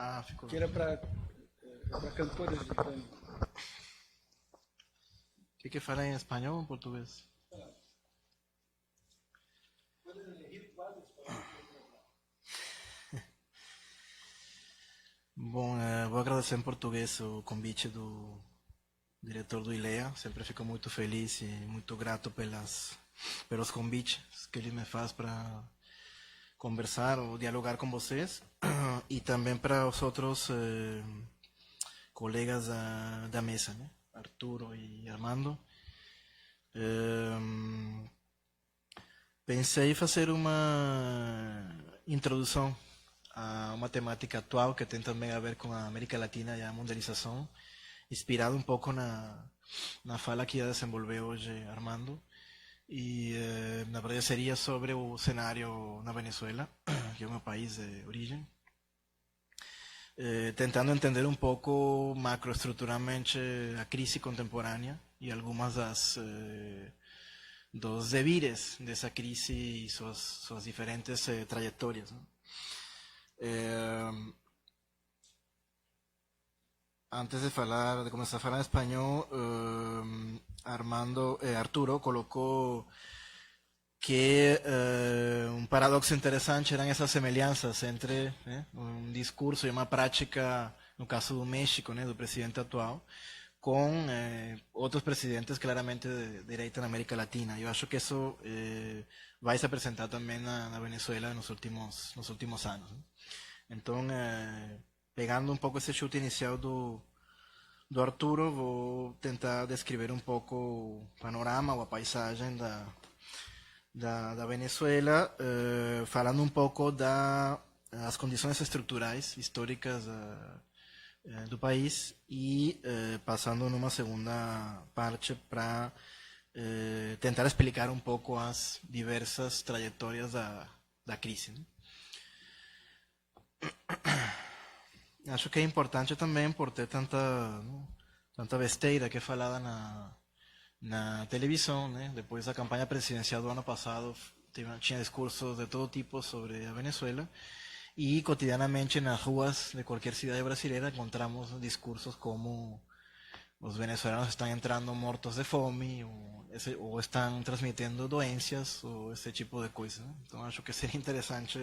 Ah, ficou. que era para cantores de tango. O que fala em espanhol ou em português? Bom, vou agradecer em português o convite do diretor do ILEA. Sempre fico muito feliz e muito grato pelos convites que ele me faz para conversar ou dialogar com vocês e também para os outros colegas da mesa, né? Arturo e Armando. Pensei em fazer uma introdução a uma temática atual que tem também a ver com a América Latina e a mundialização, inspirado um pouco na fala que ia desenvolver hoje Armando. E na verdade seria sobre o cenário na Venezuela, que é o meu país de origem, tentando entender um pouco macroestruturalmente a crise contemporânea e algumas dos devires dessa crise e suas diferentes trajetórias, né? Antes de começar a falar em espanhol, Arturo colocou que um paradoxo interessante eram essas semelhanças entre um discurso e uma prática, no caso do México, do presidente atual, com outros presidentes claramente de direita na América Latina. Eu acho que isso vai se apresentar também na Venezuela nos últimos anos. Então, pegando um pouco esse chute inicial do Arturo, vou tentar descrever um pouco o panorama ou a paisagem da Venezuela, falando um pouco das condições estruturais históricas do país e passando numa segunda parte para tentar explicar um pouco as diversas trajetórias da crise, né? Acho que é importante também por ter tanta besteira que é falada na televisão, né? Depois da campanha presidencial do ano passado, tinha discursos de todo tipo sobre a Venezuela e cotidianamente nas ruas de qualquer cidade brasileira encontramos discursos como os venezolanos estão entrando mortos de fome ou estão transmitindo doenças ou esse tipo de coisa, né? Então acho que seria interessante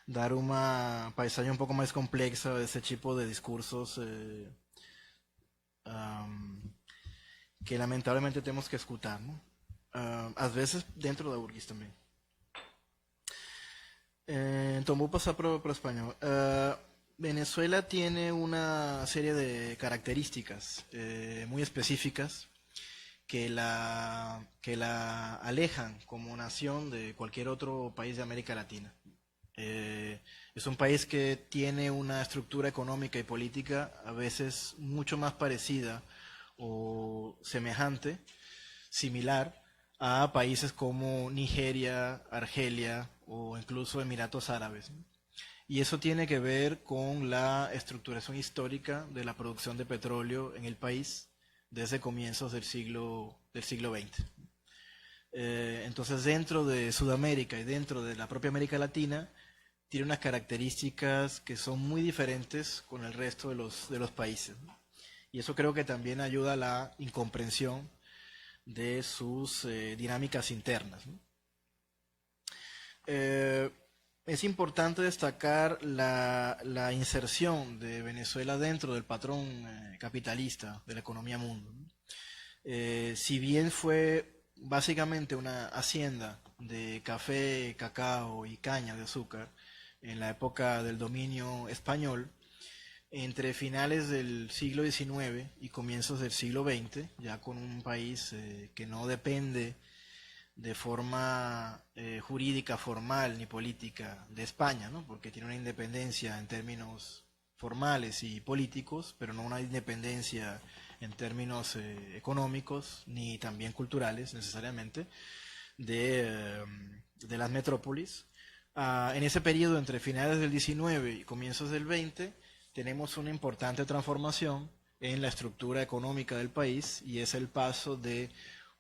dar uma paisagem um pouco mais complexa desse tipo de discursos que lamentablemente temos que escutar, ¿no? Às vezes dentro da URGS também. Então vou passar para o espanhol. Venezuela tiene una serie de características muy específicas que la alejan como nación de cualquier otro país de América Latina. Es un país que tiene una estructura económica y política a veces mucho más parecida o semejante, similar a países como Nigeria, Argelia o incluso Emiratos Árabes. Y eso tiene que ver con la estructuración histórica de la producción de petróleo en el país desde comienzos del siglo XX. Entonces, dentro de Sudamérica y dentro de la propia América Latina, tiene unas características que son muy diferentes con el resto de los países. Y eso creo que también ayuda a la incomprensión de sus dinámicas internas. Es importante destacar la inserción de Venezuela dentro del patrón capitalista de la economía mundo. Si bien fue básicamente una hacienda de café, cacao y caña de azúcar en la época del dominio español, entre finales del siglo XIX y comienzos del siglo XX, ya con un país que no depende de forma jurídica formal ni política de España, ¿no? Porque tiene una independencia en términos formales y políticos, pero no una independencia en términos económicos ni también culturales necesariamente de las metrópolis. En ese periodo entre finales del XIX y comienzos del XX tenemos una importante transformación en la estructura económica del país y es el paso de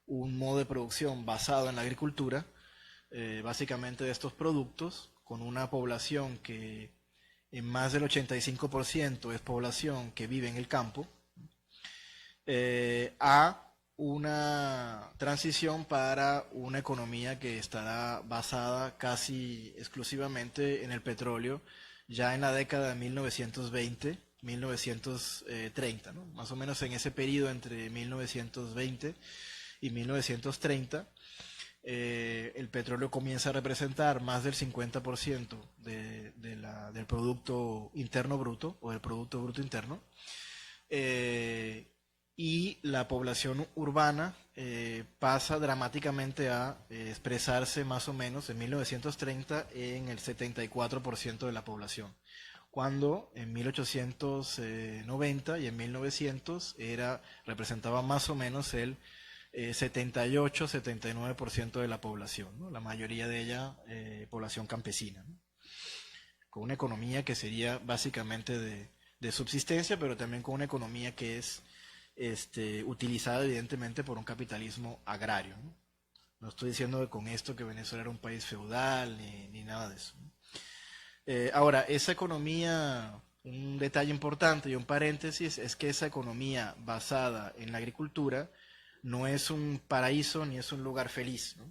un modo de producción basado en la agricultura, básicamente de estos productos, con una población que más del 85% es población que vive en el campo, a una transición para una economía que estará basada casi exclusivamente en el petróleo ya en la década de 1920, 1930, ¿no? Más o menos en ese periodo entre 1920 y 1930, el petróleo comienza a representar más del 50% del Producto Interno Bruto o del Producto Bruto Interno. Y la población urbana pasa dramáticamente a expresarse más o menos en 1930 en el 74% de la población, cuando en 1890 y en 1900 representaba más o menos el 78-79% de la población, ¿no? La mayoría de ella población campesina, ¿no? Con una economía que sería básicamente de subsistencia, pero también con una economía que es utilizada evidentemente por un capitalismo agrario, ¿no? No estoy diciendo con esto que Venezuela era un país feudal ni nada de eso, ¿no? Ahora, esa economía, un detalle importante y un paréntesis, es que esa economía basada en la agricultura no es un paraíso ni es un lugar feliz, ¿no?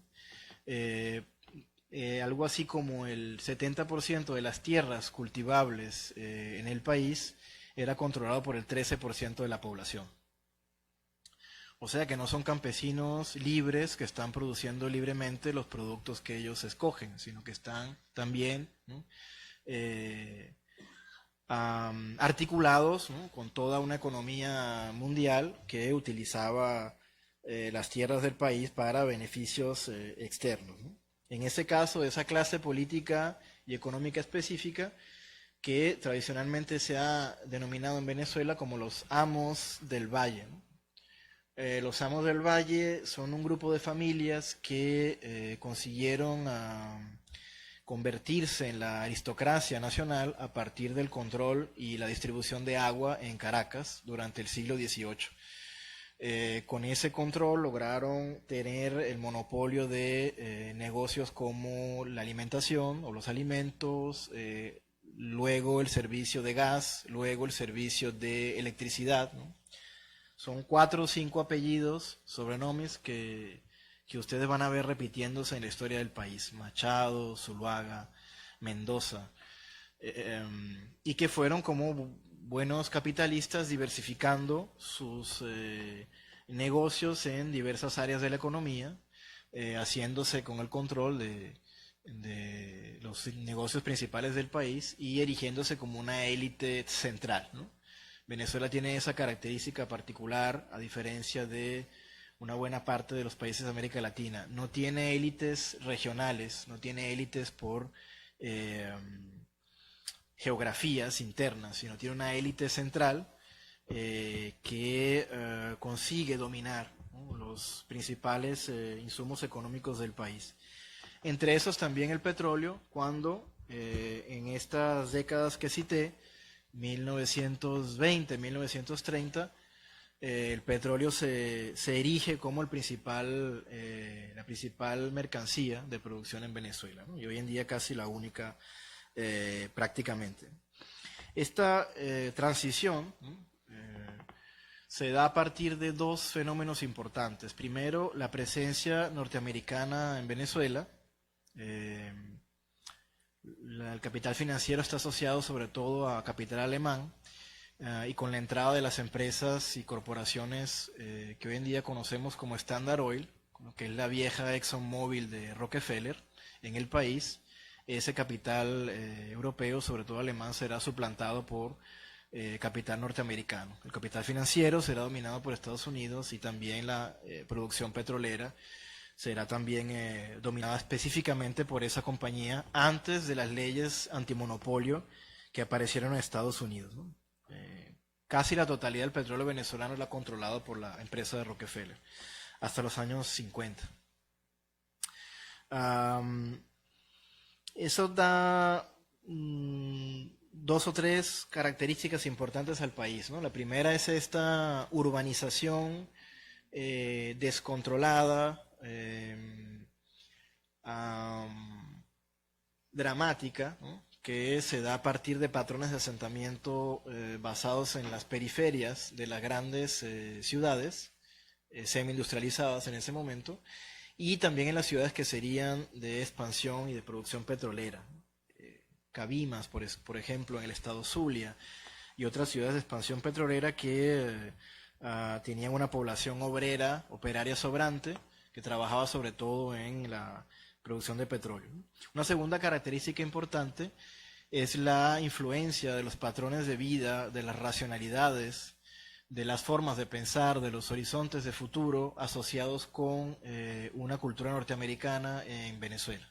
Algo así como el 70% de las tierras cultivables en el país era controlado por el 13% de la población. O sea que no son campesinos libres que están produciendo libremente los productos que ellos escogen, sino que están también, ¿no? Articulados, ¿no? Con toda una economía mundial que utilizaba las tierras del país para beneficios externos, ¿no? En ese caso, esa clase política y económica específica que tradicionalmente se ha denominado en Venezuela como los amos del valle, ¿no? Los amos del valle son un grupo de familias que consiguieron convertirse en la aristocracia nacional a partir del control y la distribución de agua en Caracas durante el siglo XVIII. Con ese control lograron tener el monopolio de negocios como la alimentación o los alimentos, luego el servicio de gas, luego el servicio de electricidad, ¿no? Son 4 o 5 apellidos, sobrenombres que ustedes van a ver repitiéndose en la historia del país: Machado, Zuluaga, Mendoza, y que fueron como buenos capitalistas diversificando sus negocios en diversas áreas de la economía, haciéndose con el control de los negocios principales del país y erigiéndose como una élite central, ¿no? Venezuela tiene esa característica particular, a diferencia de una buena parte de los países de América Latina. No tiene élites regionales, no tiene élites por geografías internas, sino tiene una élite central que consigue dominar, ¿no?, los principales insumos económicos del país. Entre esos también el petróleo, cuando en estas décadas que cité, 1920, 1930, el petróleo se erige como la principal mercancía de producción en Venezuela, ¿no? Y hoy en día casi la única prácticamente. Esta transición, ¿no?, se da a partir de dos fenómenos importantes. Primero, la presencia norteamericana en Venezuela. El capital financiero está asociado sobre todo a capital alemán, y con la entrada de las empresas y corporaciones que hoy en día conocemos como Standard Oil, que es la vieja ExxonMobil de Rockefeller en el país, ese capital europeo, sobre todo alemán, será suplantado por capital norteamericano. El capital financiero será dominado por Estados Unidos y también la producción petrolera será también dominada específicamente por esa compañía antes de las leyes antimonopolio que aparecieron en Estados Unidos, ¿no? Casi la totalidad del petróleo venezolano era controlado por la empresa de Rockefeller hasta los años 50. Eso da dos o tres características importantes al país, ¿no? La primera es esta urbanización descontrolada, dramática, ¿no?, que se da a partir de patrones de asentamiento basados en las periferias de las grandes ciudades semi-industrializadas en ese momento, y también en las ciudades que serían de expansión y de producción petrolera. Cabimas, por ejemplo, en el estado Zulia, y otras ciudades de expansión petrolera que tenían una población obrera, operaria sobrante, que trabajaba sobre todo en la producción de petróleo. Una segunda característica importante es la influencia de los patrones de vida, de las racionalidades, de las formas de pensar, de los horizontes de futuro asociados con una cultura norteamericana en Venezuela.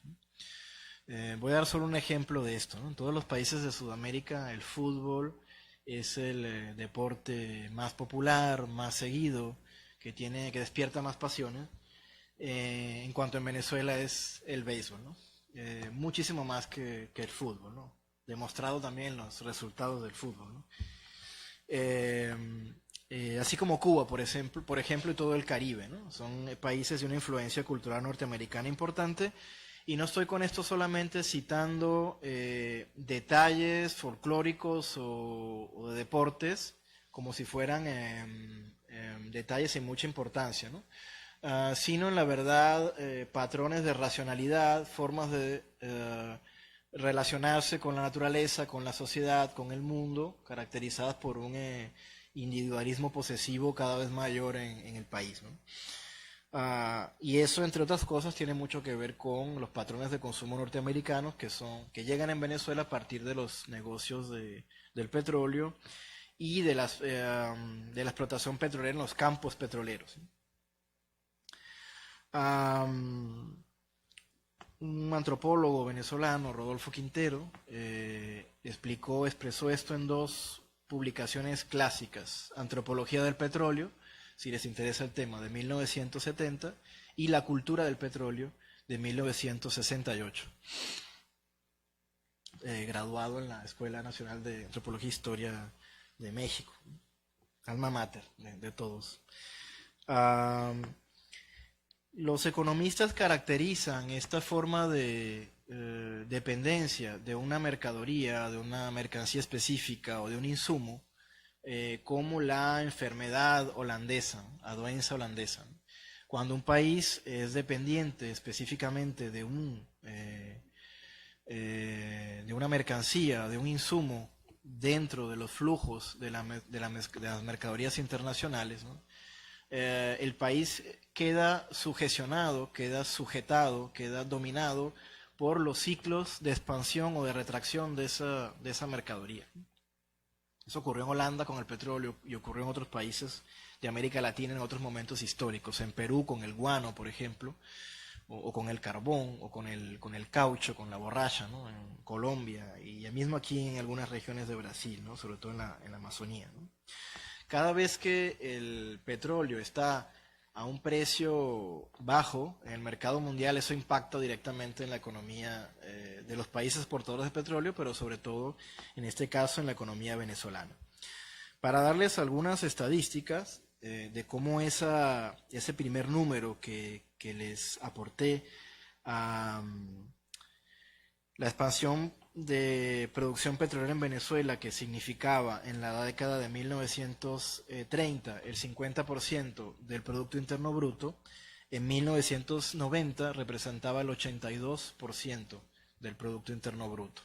Voy a dar solo un ejemplo de esto, ¿no? En todos los países de Sudamérica el fútbol es el deporte más popular, más seguido, que despierta más pasiones. En cuanto en Venezuela es el béisbol, ¿no? Muchísimo más que el fútbol, ¿no? Demostrado también los resultados del fútbol, ¿no? Así como Cuba, por ejemplo, y todo el Caribe, ¿no? Son países de una influencia cultural norteamericana importante, y no estoy con esto solamente citando detalles folclóricos o de deportes como si fueran detalles sin mucha importancia, ¿no? Sino en la verdad patrones de racionalidad, formas de relacionarse con la naturaleza, con la sociedad, con el mundo, caracterizadas por un individualismo posesivo cada vez mayor en el país, ¿no? Y eso, entre otras cosas, tiene mucho que ver con los patrones de consumo norteamericanos que llegan en Venezuela a partir de los negocios del petróleo y de la explotación petrolera en los campos petroleros. Un antropólogo venezolano, Rodolfo Quintero, expresó esto en dos publicaciones clásicas: Antropología del Petróleo, si les interesa el tema, de 1970, y La Cultura del Petróleo, de 1968. Graduado en la Escuela Nacional de Antropología e Historia de México, alma mater de todos. Los economistas caracterizan esta forma de dependencia de una mercadería, de una mercancía específica o de un insumo como la enfermedad holandesa, la doença holandesa. Cuando un país es dependiente específicamente de una mercancía, de un insumo dentro de los flujos de las mercaderías internacionales, ¿no? El país queda sujecionado, queda sujetado, queda dominado por los ciclos de expansión o de retracción de esa mercadería. Eso ocurrió en Holanda con el petróleo y ocurrió en otros países de América Latina en otros momentos históricos. En Perú con el guano, por ejemplo, o con el carbón, o con el caucho, con la borracha, ¿no? En Colombia y mismo aquí en algunas regiones de Brasil, ¿no? Sobre todo en la Amazonía, ¿no? Cada vez que el petróleo está a un precio bajo en el mercado mundial, eso impacta directamente en la economía de los países exportadores de petróleo, pero sobre todo, en este caso, en la economía venezolana. Para darles algunas estadísticas de cómo ese primer número que les aporté, la expansión de producción petrolera en Venezuela, que significaba en la década de 1930 el 50% del Producto Interno Bruto, en 1990 representaba el 82% del Producto Interno Bruto.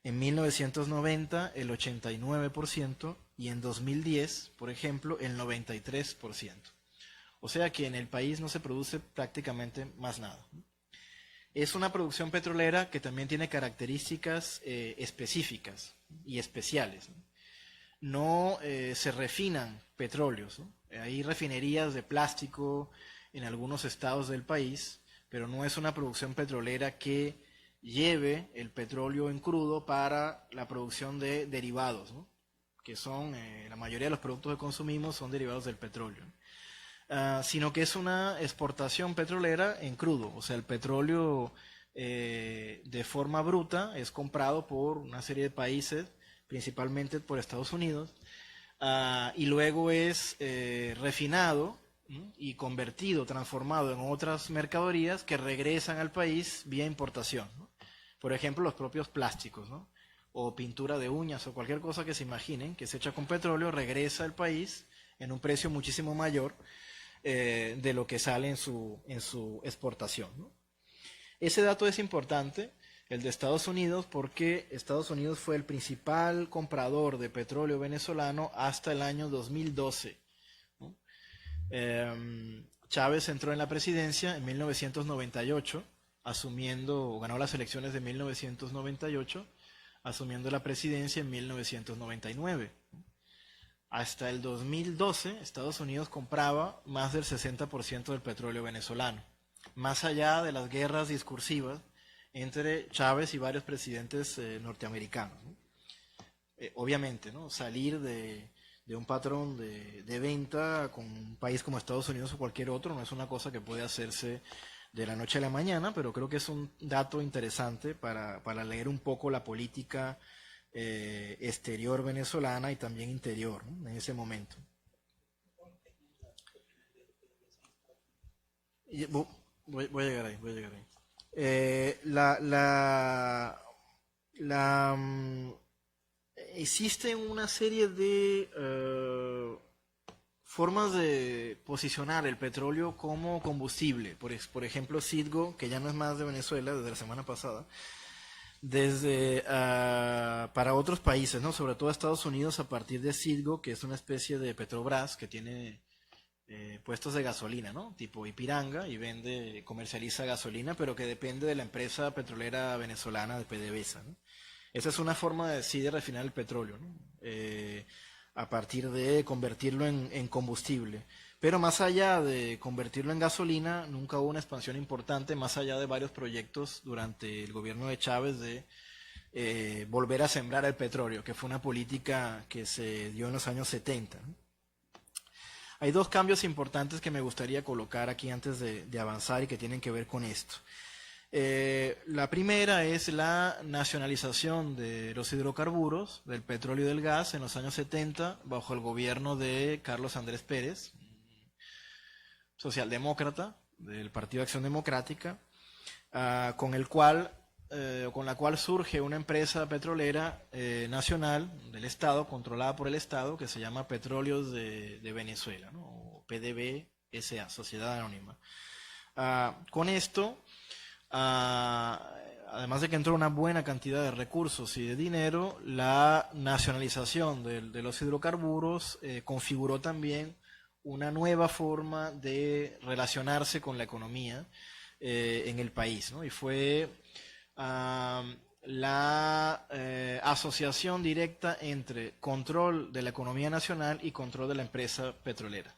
En 1990 el 89% y en 2010, por ejemplo, el 93%. O sea que en el país no se produce prácticamente más nada. Es una producción petrolera que también tiene características específicas y especiales. No se refinan petróleos, ¿no? Hay refinerías de plástico en algunos estados del país, pero no es una producción petrolera que lleve el petróleo en crudo para la producción de derivados, ¿no? Que son, la mayoría de los productos que consumimos son derivados del petróleo. Sino que es una exportación petrolera en crudo, o sea, el petróleo de forma bruta es comprado por una serie de países, principalmente por Estados Unidos, y luego es refinado, ¿no? Y convertido, transformado en otras mercaderías que regresan al país vía importación, ¿no? Por ejemplo, los propios plásticos, ¿no? O pintura de uñas o cualquier cosa que se imaginen que se echa con petróleo, regresa al país en un precio muchísimo mayor de lo que sale en su exportación, ¿no? Ese dato es importante, el de Estados Unidos, porque Estados Unidos fue el principal comprador de petróleo venezolano hasta el año 2012, ¿no? Chávez entró en la presidencia en 1998, ganó las elecciones de 1998, asumiendo la presidencia en 1999. Hasta el 2012, Estados Unidos compraba más del 60% del petróleo venezolano, más allá de las guerras discursivas entre Chávez y varios presidentes norteamericanos, ¿no? Obviamente, ¿no? Salir de un patrón de venta con un país como Estados Unidos o cualquier otro no es una cosa que puede hacerse de la noche a la mañana, pero creo que es un dato interesante para leer un poco la política exterior venezolana y también interior, ¿no? En ese momento. Voy a llegar ahí, voy a llegar ahí. Eh, la, la, Existe una serie de formas de posicionar el petróleo como combustible. Por ejemplo, Citgo, que ya no es más de Venezuela desde la semana pasada, para otros países, ¿no? Sobre todo Estados Unidos, a partir de Citgo, que es una especie de Petrobras que tiene puestos de gasolina, ¿no? Tipo Ipiranga, y comercializa gasolina, pero que depende de la empresa petrolera venezolana de PDVSA, ¿no? Esa es una forma de refinar el petróleo, ¿no? A partir de convertirlo en combustible. Pero más allá de convertirlo en gasolina, nunca hubo una expansión importante, más allá de varios proyectos durante el gobierno de Chávez de volver a sembrar el petróleo, que fue una política que se dio en los años 70, ¿no? Hay dos cambios importantes que me gustaría colocar aquí antes de avanzar y que tienen que ver con esto. La primera es la nacionalización de los hidrocarburos, del petróleo y del gas en los años 70 bajo el gobierno de Carlos Andrés Pérez, socialdemócrata del Partido de Acción Democrática, con la cual surge una empresa petrolera nacional del Estado, controlada por el Estado, que se llama Petróleos de Venezuela, ¿no? O PDVSA, Sociedad Anónima. Con esto, además de que entró una buena cantidad de recursos y de dinero, la nacionalización de los hidrocarburos configuró también una nueva forma de relacionarse con la economía en el país, ¿no? Y fue la asociación directa entre control de la economía nacional y control de la empresa petrolera.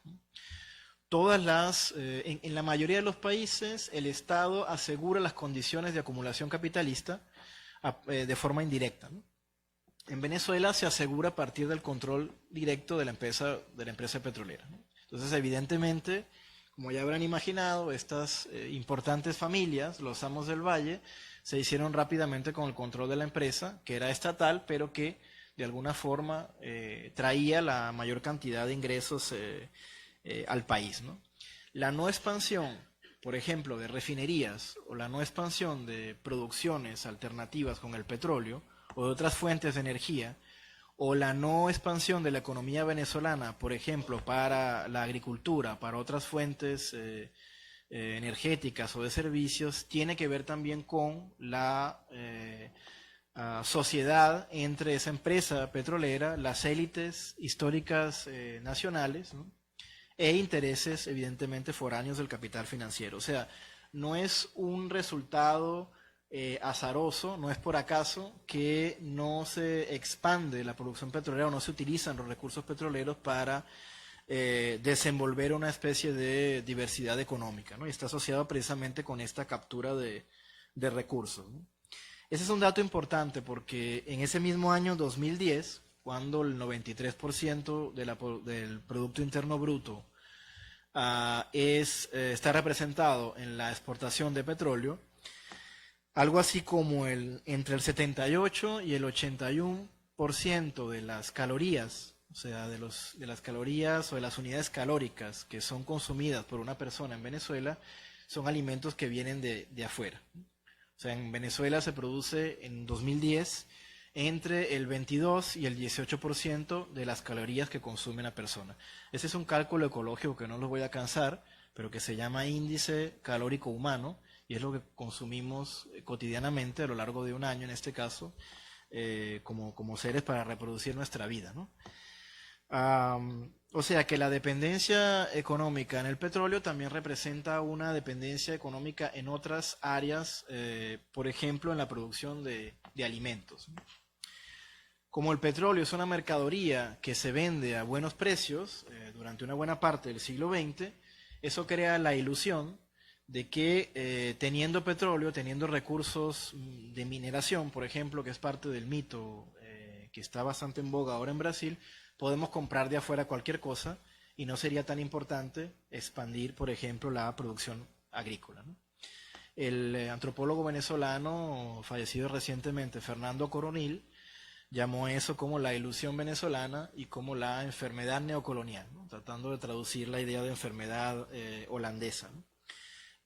En la mayoría de los países, el Estado asegura las condiciones de acumulación capitalista de forma indirecta, ¿no? En Venezuela se asegura a partir del control directo de la empresa petrolera, ¿no? Entonces, evidentemente, como ya habrán imaginado, estas importantes familias, los amos del Valle, se hicieron rápidamente con el control de la empresa, que era estatal, pero que de alguna forma traía la mayor cantidad de ingresos al país, ¿no? La no expansión, por ejemplo, de refinerías o la no expansión de producciones alternativas con el petróleo o de otras fuentes de energía, o la no expansión de la economía venezolana, por ejemplo, para la agricultura, para otras fuentes energéticas o de servicios, tiene que ver también con la sociedad entre esa empresa petrolera, las élites históricas nacionales, ¿no? E intereses evidentemente foráneos del capital financiero. O sea, no es un resultado azaroso, no es por acaso que no se expande la producción petrolera o no se utilizan los recursos petroleros para desenvolver una especie de diversidad económica, ¿no? Y está asociado precisamente con esta captura de recursos, ¿no? Ese es un dato importante porque en ese mismo año 2010, cuando el 93% del Producto Interno Bruto está representado en la exportación de petróleo, algo así como entre el 78 y el 81% de las calorías, o sea, de las calorías o de las unidades calóricas que son consumidas por una persona en Venezuela, son alimentos que vienen de afuera. O sea, en Venezuela se produce en 2010 entre el 22 y el 18% de las calorías que consume una persona. Ese es un cálculo ecológico que no los voy a cansar, pero que se llama índice calórico humano, y es lo que consumimos cotidianamente a lo largo de un año, en este caso, como seres para reproducir nuestra vida, ¿no? O sea que la dependencia económica en el petróleo también representa una dependencia económica en otras áreas, por ejemplo, en la producción de alimentos. Como el petróleo es una mercadería que se vende a buenos precios durante una buena parte del siglo XX, eso crea la ilusión de que teniendo petróleo, teniendo recursos de mineración, por ejemplo, que es parte del mito que está bastante en boga ahora en Brasil, podemos comprar de afuera cualquier cosa y no sería tan importante expandir, por ejemplo, la producción agrícola, ¿no? El antropólogo venezolano fallecido recientemente, Fernando Coronil, llamó eso como la ilusión venezolana y como la enfermedad neocolonial, ¿no? Tratando de traducir la idea de enfermedad holandesa, ¿no?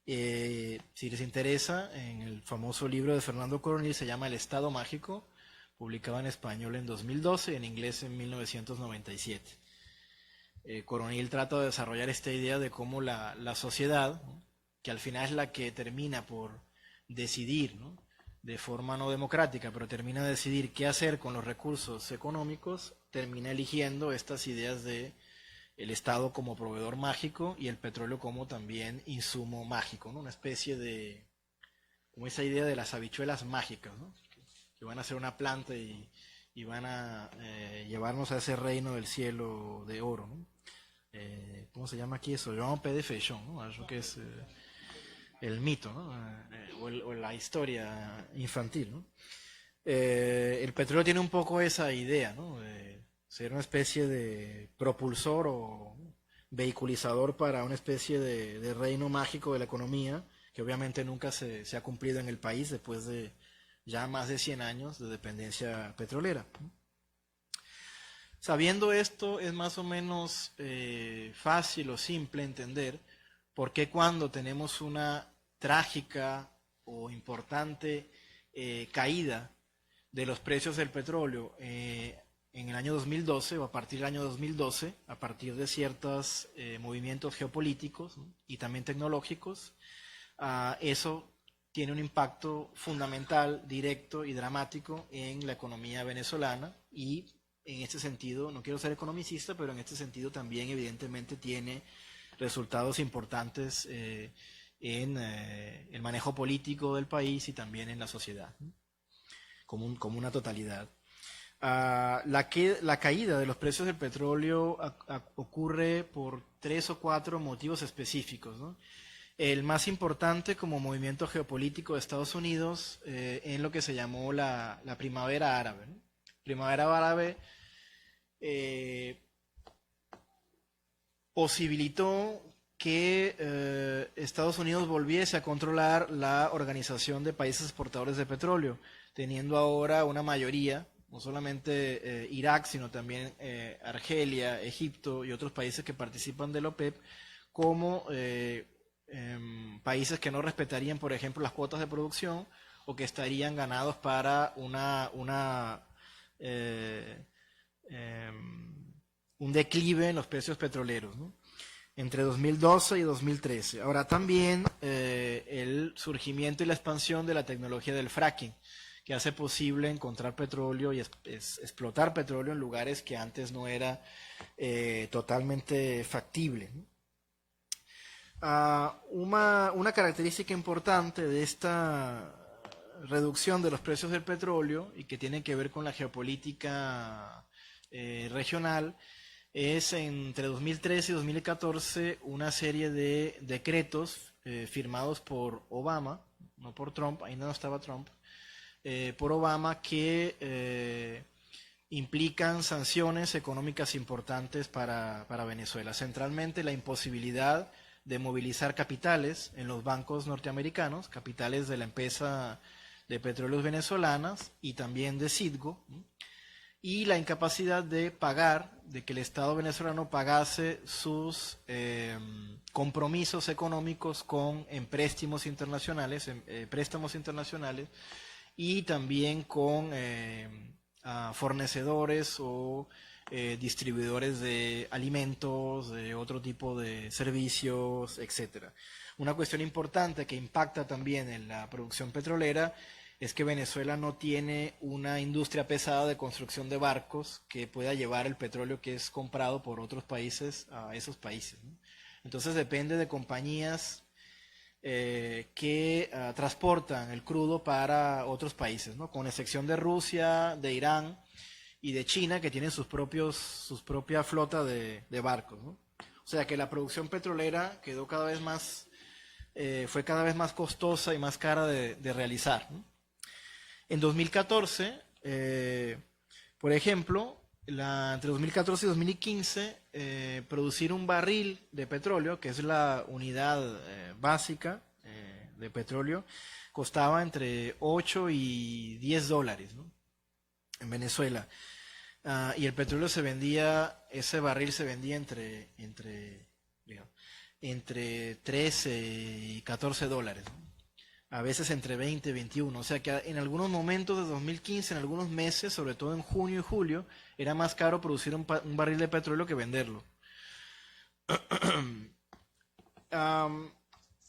Si les interesa, en el famoso libro de Fernando Coronil se llama El Estado Mágico, publicado en español en 2012 y en inglés en 1997. Coronil trata de desarrollar esta idea de cómo la sociedad, ¿no?, que al final es la que termina por decidir, ¿no?, de forma no democrática, pero termina de decidir qué hacer con los recursos económicos, termina eligiendo estas ideas de el Estado como proveedor mágico y el petróleo como también insumo mágico, ¿no? Una especie de, como esa idea de las habichuelas mágicas, ¿no?, que van a ser una planta y van a llevarnos a ese reino del cielo de oro, ¿no? ¿Cómo se llama aquí eso? Jean P. de Fechon, ¿no? Eso que es el mito, ¿no? O la historia infantil, ¿no? El petróleo tiene un poco esa idea, ¿no?, de ser una especie de propulsor o vehiculizador para una especie de reino mágico de la economía, que obviamente nunca se ha cumplido en el país después de ya más de 100 años de dependencia petrolera. Sabiendo esto, es más o menos fácil o simple entender por qué cuando tenemos una trágica o importante caída de los precios del petróleo en el año 2012 o a partir del año 2012, a partir de ciertos movimientos geopolíticos, ¿no?, y también tecnológicos, eso tiene un impacto fundamental, directo y dramático en la economía venezolana, y en este sentido, no quiero ser economicista, pero en este sentido también evidentemente tiene resultados importantes en el manejo político del país y también en la sociedad, ¿no?, como una totalidad. La caída de los precios del petróleo ocurre por 3 o 4 motivos específicos, ¿no? El más importante como movimiento geopolítico de Estados Unidos en lo que se llamó la primavera árabe, ¿no? Primavera árabe posibilitó que Estados Unidos volviese a controlar la Organización de Países Exportadores de Petróleo, teniendo ahora una mayoría, no solamente Irak, sino también Argelia, Egipto y otros países que participan de la OPEP, como países que no respetarían, por ejemplo, las cuotas de producción o que estarían ganados para un declive en los precios petroleros, ¿no?, entre 2012 y 2013. Ahora también el surgimiento y la expansión de la tecnología del fracking, que hace posible encontrar petróleo y explotar petróleo en lugares que antes no era totalmente factible, ¿no? Una característica importante de esta reducción de los precios del petróleo y que tiene que ver con la geopolítica regional es entre 2013 y 2014 una serie de decretos firmados por Obama, no por Trump, ainda no estaba Trump, por Obama, que implican sanciones económicas importantes para Venezuela. Centralmente la imposibilidad de movilizar capitales en los bancos norteamericanos, capitales de la empresa de petróleos venezolanas y también de Citgo, ¿no?, y la incapacidad de pagar de que el Estado venezolano pagase sus compromisos económicos con préstamos internacionales y también con fornecedores o distribuidores de alimentos, de otro tipo de servicios, etcétera. Una cuestión importante que impacta también en la producción petrolera es que Venezuela no tiene una industria pesada de construcción de barcos que pueda llevar el petróleo que es comprado por otros países a esos países, ¿no? Entonces depende de compañías que transportan el crudo para otros países, ¿no? Con excepción de Rusia, de Irán y de China, que tienen sus propia flota de barcos, ¿no? O sea que la producción petrolera quedó cada vez más, fue cada vez más costosa y más cara de realizar, ¿no? En 2014, por ejemplo, entre 2014 y 2015, producir un barril de petróleo, que es la unidad básica de petróleo, costaba entre 8 y 10 dólares, ¿no? En Venezuela. Y el petróleo ese barril se vendía entre 13 y 14 dólares, ¿no? A veces entre 20 y 21, o sea que en algunos momentos de 2015, en algunos meses, sobre todo en junio y julio, era más caro producir un barril de petróleo que venderlo.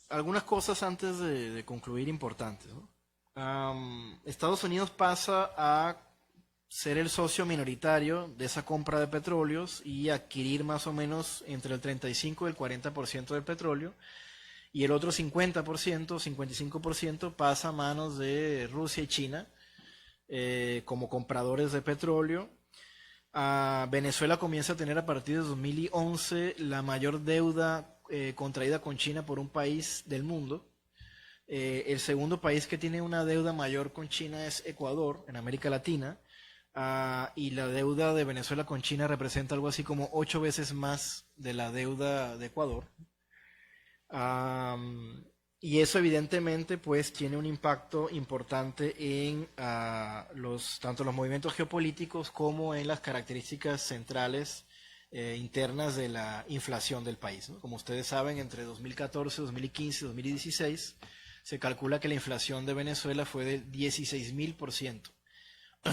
Algunas cosas antes de concluir importantes, ¿no? Estados Unidos pasa a ser el socio minoritario de esa compra de petróleos y adquirir más o menos entre el 35 y el 40% del petróleo, y el otro 50%, 55% pasa a manos de Rusia y China como compradores de petróleo. Venezuela comienza a tener a partir de 2011 la mayor deuda contraída con China por un país del mundo. El segundo país que tiene una deuda mayor con China es Ecuador, en América Latina, y la deuda de Venezuela con China representa algo así como 8 veces más de la deuda de Ecuador. Y eso evidentemente pues tiene un impacto importante en tanto los movimientos geopolíticos como en las características centrales internas de la inflación del país, ¿no? Como ustedes saben, entre 2014, 2015 y 2016 se calcula que la inflación de Venezuela fue del 16.000%.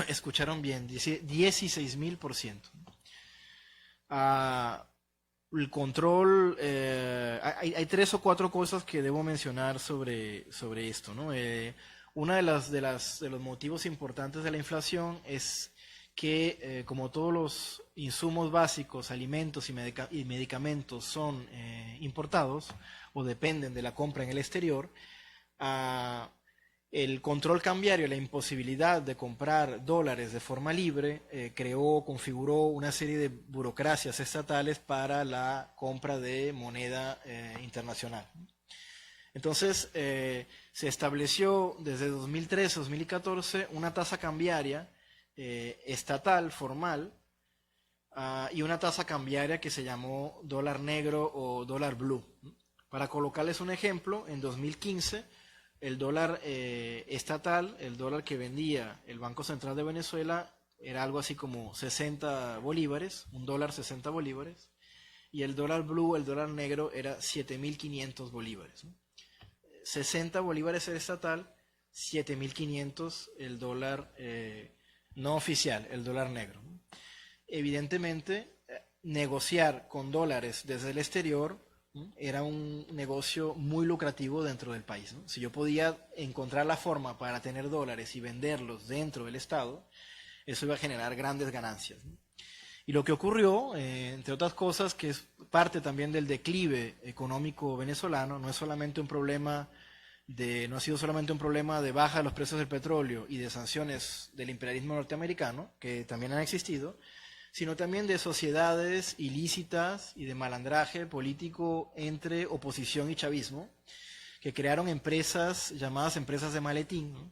Escucharon bien, 16.000%. El control, hay 3 o 4 cosas que debo mencionar sobre esto, ¿no? Una de los motivos importantes de la inflación es que como todos los insumos básicos, alimentos y medicamentos son importados o dependen de la compra en el exterior, el control cambiario, la imposibilidad de comprar dólares de forma libre, configuró una serie de burocracias estatales para la compra de moneda internacional. Entonces, se estableció desde 2013 2014 una tasa cambiaria estatal, formal, y una tasa cambiaria que se llamó dólar negro o dólar blue. Para colocarles un ejemplo, en 2015 el dólar estatal, el dólar que vendía el Banco Central de Venezuela, era algo así como 60 bolívares, un dólar 60 bolívares, y el dólar blue, el dólar negro, era 7.500 bolívares, ¿no? 60 bolívares el estatal, 7.500 el dólar no oficial, el dólar negro, ¿no? Evidentemente, negociar con dólares desde el exterior era un negocio muy lucrativo dentro del país, ¿no? Si yo podía encontrar la forma para tener dólares y venderlos dentro del Estado, eso iba a generar grandes ganancias, ¿no? Y lo que ocurrió, entre otras cosas, que es parte también del declive económico venezolano, no ha sido solamente un problema de baja de los precios del petróleo y de sanciones del imperialismo norteamericano, que también han existido, sino también de sociedades ilícitas y de malandraje político entre oposición y chavismo, que crearon empresas llamadas empresas de maletín, ¿no?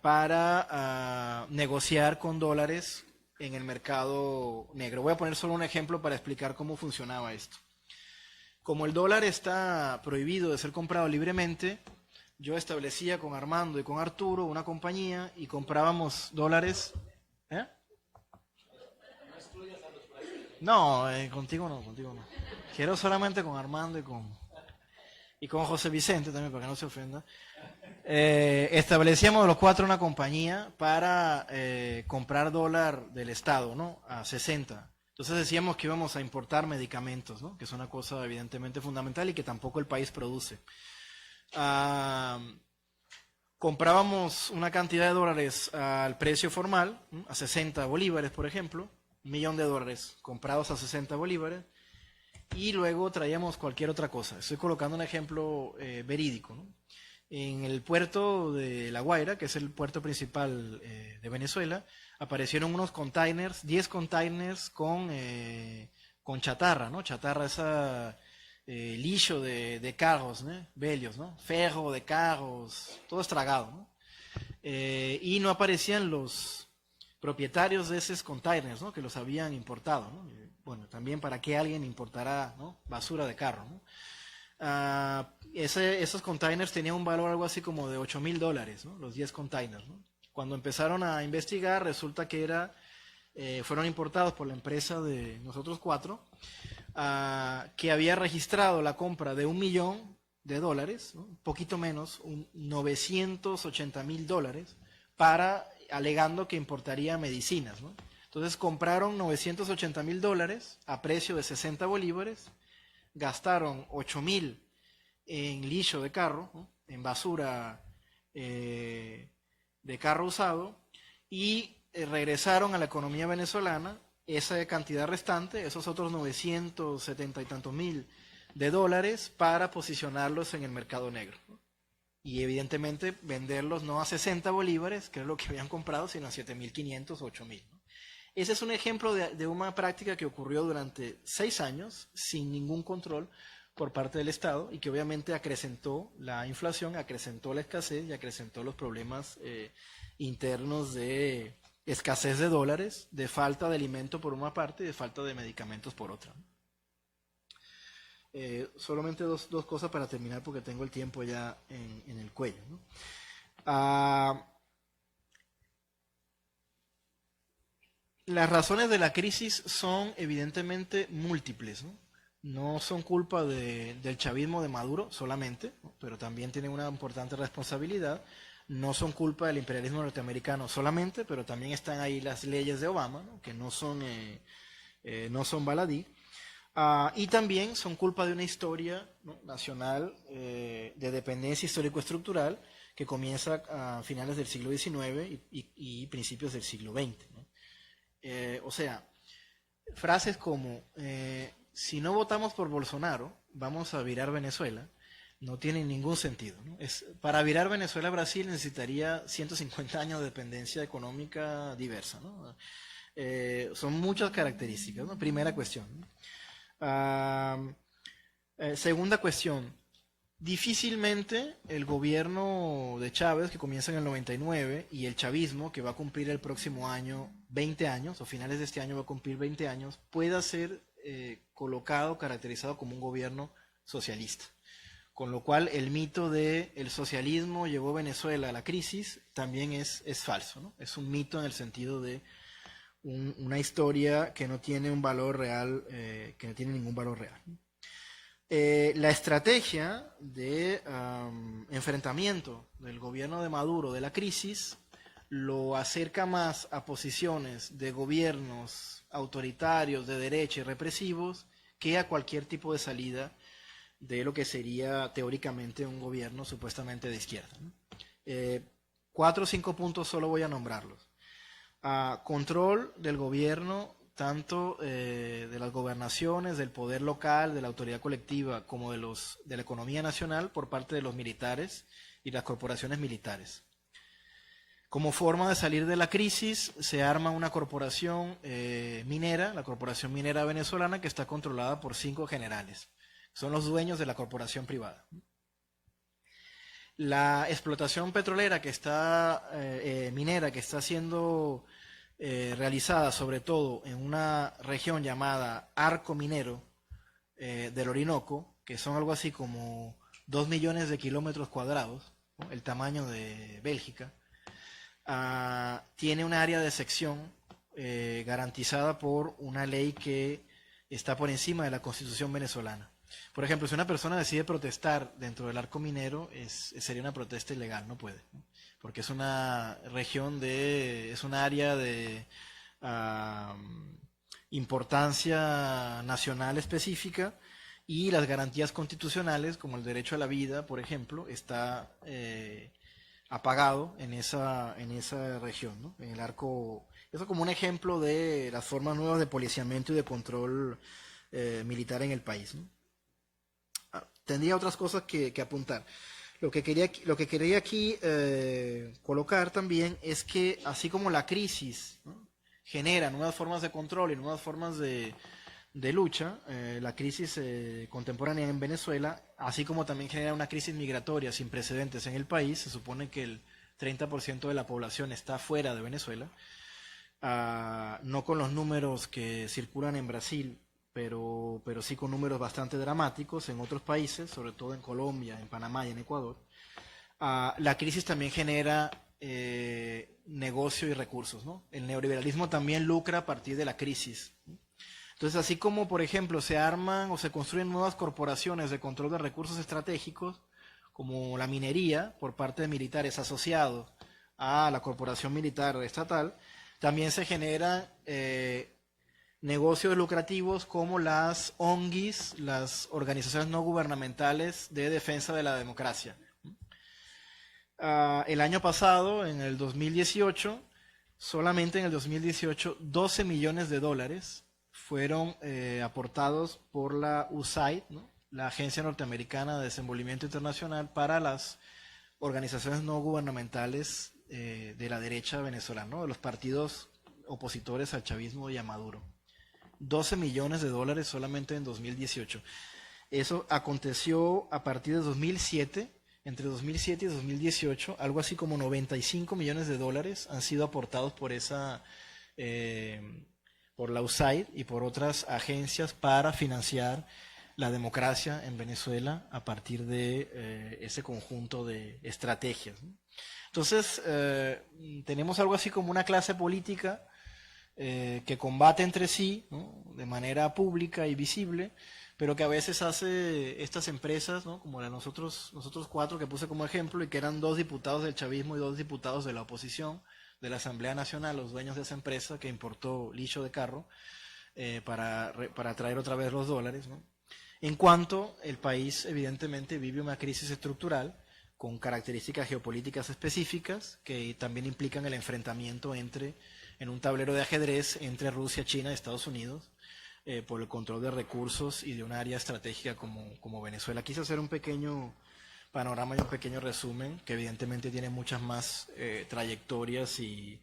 Para negociar con dólares en el mercado negro. Voy a poner solo un ejemplo para explicar cómo funcionaba esto. Como el dólar está prohibido de ser comprado libremente, yo establecía con Armando y con Arturo una compañía y comprábamos dólares. ¿Eh? No, contigo no, contigo no. Quiero solamente con Armando y con José Vicente también, para que no se ofenda. Establecíamos los cuatro una compañía para comprar dólar del Estado, ¿no? A 60. Entonces decíamos que íbamos a importar medicamentos, ¿no? Que es una cosa evidentemente fundamental y que tampoco el país produce. Comprábamos una cantidad de dólares al precio formal, ¿no? A 60 bolívares, por ejemplo, $1.000.000 comprados a 60 bolívares, y luego traíamos cualquier otra cosa. Estoy colocando un ejemplo verídico, ¿no? En el puerto de La Guaira, que es el puerto principal de Venezuela, aparecieron unos containers, 10 containers con chatarra, ¿no? Chatarra, esa lixo de carros, ¿no? Bellos, ¿no? Ferro de carros, todo estragado, ¿no? Y no aparecían los propietarios de esos containers, ¿no? Que los habían importado, ¿no? Bueno, también para qué alguien importará, ¿no? Basura de carro, ¿no? Esos containers tenían un valor algo así como de $8.000, ¿no? Los 10 containers, ¿no? Cuando empezaron a investigar, resulta que fueron importados por la empresa de nosotros cuatro, que había registrado la compra de $1.000.000, ¿no? Un poquito menos, $980.000, alegando que importaría medicinas, ¿no? Entonces compraron $980.000 a precio de 60 bolívares, gastaron 8.000 en lixo de carro, ¿no? En basura de carro usado, y regresaron a la economía venezolana esa cantidad restante, esos otros 970 y tantos mil de dólares, para posicionarlos en el mercado negro, ¿no? Y evidentemente venderlos no a 60 bolívares, que es lo que habían comprado, sino a 7.500 o 8.000, ¿no? Ese es un ejemplo de una práctica que ocurrió durante 6 años sin ningún control por parte del Estado, y que obviamente acrecentó la inflación, acrecentó la escasez y acrecentó los problemas internos de escasez de dólares, de falta de alimento por una parte y de falta de medicamentos por otra. Solamente dos cosas para terminar, porque tengo el tiempo ya en el cuello, ¿no? Las razones de la crisis son evidentemente múltiples, ¿no? No son culpa del chavismo de Maduro solamente, ¿no? Pero también tienen una importante responsabilidad. No son culpa del imperialismo norteamericano solamente, pero también están ahí las leyes de Obama, ¿no? Que no son baladí. Y también son culpa de una historia, ¿no? Nacional de dependencia histórico-estructural que comienza a finales del siglo XIX y principios del siglo XX, ¿no? O sea, frases como si no votamos por Bolsonaro, vamos a virar Venezuela, no tienen ningún sentido, ¿no? Para virar Venezuela, Brasil necesitaría 150 años de dependencia económica diversa, ¿no? Son muchas características, ¿no? Primera cuestión, ¿no? Segunda cuestión, difícilmente el gobierno de Chávez, que comienza en el 99, y el chavismo, que va a cumplir el próximo año 20 años, o finales de este año va a cumplir 20 años, pueda ser colocado, caracterizado como un gobierno socialista. Con lo cual el mito de el socialismo llevó a Venezuela a la crisis también es falso, ¿no? Es un mito en el sentido de una historia que no tiene un valor real, que no tiene ningún valor real. La estrategia de enfrentamiento del gobierno de Maduro de la crisis lo acerca más a posiciones de gobiernos autoritarios, de derecha y represivos, que a cualquier tipo de salida de lo que sería teóricamente un gobierno supuestamente de izquierda, ¿no? 4 o 5 puntos solo voy a nombrarlos. Control del gobierno, tanto de las gobernaciones, del poder local, de la autoridad colectiva, como de la economía nacional por parte de los militares y las corporaciones militares. Como forma de salir de la crisis, se arma una corporación minera, la Corporación Minera Venezolana, que está controlada por 5 generales. Son los dueños de la corporación privada. La explotación petrolera minera que está siendo realizada sobre todo en una región llamada Arco Minero del Orinoco, que son algo así como 2 millones de kilómetros cuadrados, ¿no? El tamaño de Bélgica. Tiene un área de sección garantizada por una ley que está por encima de la Constitución venezolana. Por ejemplo, si una persona decide protestar dentro del arco minero, sería una protesta ilegal, no puede, ¿no? Porque es una región es un área de importancia nacional específica, y las garantías constitucionales, como el derecho a la vida, por ejemplo, está apagado en esa región, ¿no? En el arco. Eso como un ejemplo de las formas nuevas de policiamiento y de control militar en el país, ¿no? Tendría otras cosas que apuntar. Lo que quería aquí colocar también es que así como la crisis, ¿no?, genera nuevas formas de control y nuevas formas de lucha, la crisis contemporánea en Venezuela, así como también genera una crisis migratoria sin precedentes en el país. Se supone que el 30% de la población está fuera de Venezuela, no con los números que circulan en Brasil, pero sí con números bastante dramáticos en otros países, sobre todo en Colombia, en Panamá y en Ecuador. La crisis también genera negocio y recursos, ¿no? El neoliberalismo también lucra a partir de la crisis, ¿no? Entonces, así como, por ejemplo, se arman o se construyen nuevas corporaciones de control de recursos estratégicos, como la minería por parte de militares asociados a la corporación militar estatal, también se generan negocios lucrativos como las ONGs, las organizaciones no gubernamentales de defensa de la democracia. El año pasado, en el 2018, solamente en el 2018, 12 millones de dólares fueron aportados por la USAID, ¿no?, la Agencia Norteamericana de Desenvolvimiento Internacional, para las organizaciones no gubernamentales de la derecha venezolana, ¿no?, de los partidos opositores al chavismo y a Maduro. 12 millones de dólares solamente en 2018. Eso aconteció a partir de 2007. Entre 2007 y 2018, algo así como 95 millones de dólares han sido aportados por por la USAID y por otras agencias para financiar la democracia en Venezuela a partir de ese conjunto de estrategias, ¿no? Entonces, tenemos algo así como una clase política que combate entre sí, ¿no?, de manera pública y visible, pero que a veces hace estas empresas, ¿no?, como la de nosotros cuatro que puse como ejemplo, y que eran 2 diputados del chavismo y 2 diputados de la oposición de la Asamblea Nacional, los dueños de esa empresa que importó licho de carro para traer otra vez los dólares, ¿no? En cuanto el país evidentemente vive una crisis estructural con características geopolíticas específicas que también implican el enfrentamiento en un tablero de ajedrez entre Rusia, China y Estados Unidos, por el control de recursos y de un área estratégica como Venezuela. Quise hacer un pequeño panorama y un pequeño resumen que evidentemente tiene muchas más trayectorias y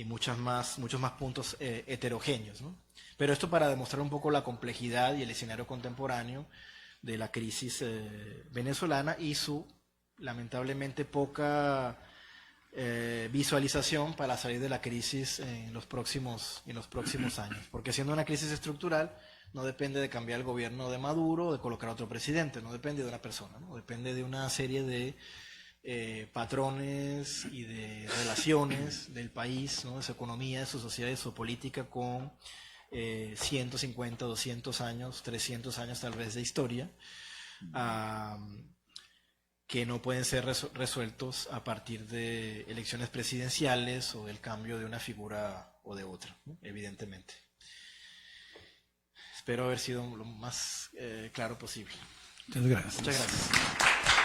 muchos más puntos heterogéneos, ¿no? Pero esto para demostrar un poco la complejidad y el escenario contemporáneo de la crisis venezolana y su lamentablemente poca visualización para salir de la crisis en los próximos años, porque siendo una crisis estructural no depende de cambiar el gobierno de Maduro o de colocar a otro presidente, no depende de una persona, ¿no? Depende de una serie de patrones y de relaciones del país, ¿no?, de su economía, de su sociedad, de su política con 150, 200 años, 300 años tal vez de historia, que no pueden ser resueltos a partir de elecciones presidenciales o del cambio de una figura o de otra, ¿no?, evidentemente. Espero haber sido lo más claro posible. Muchas gracias. Muchas gracias.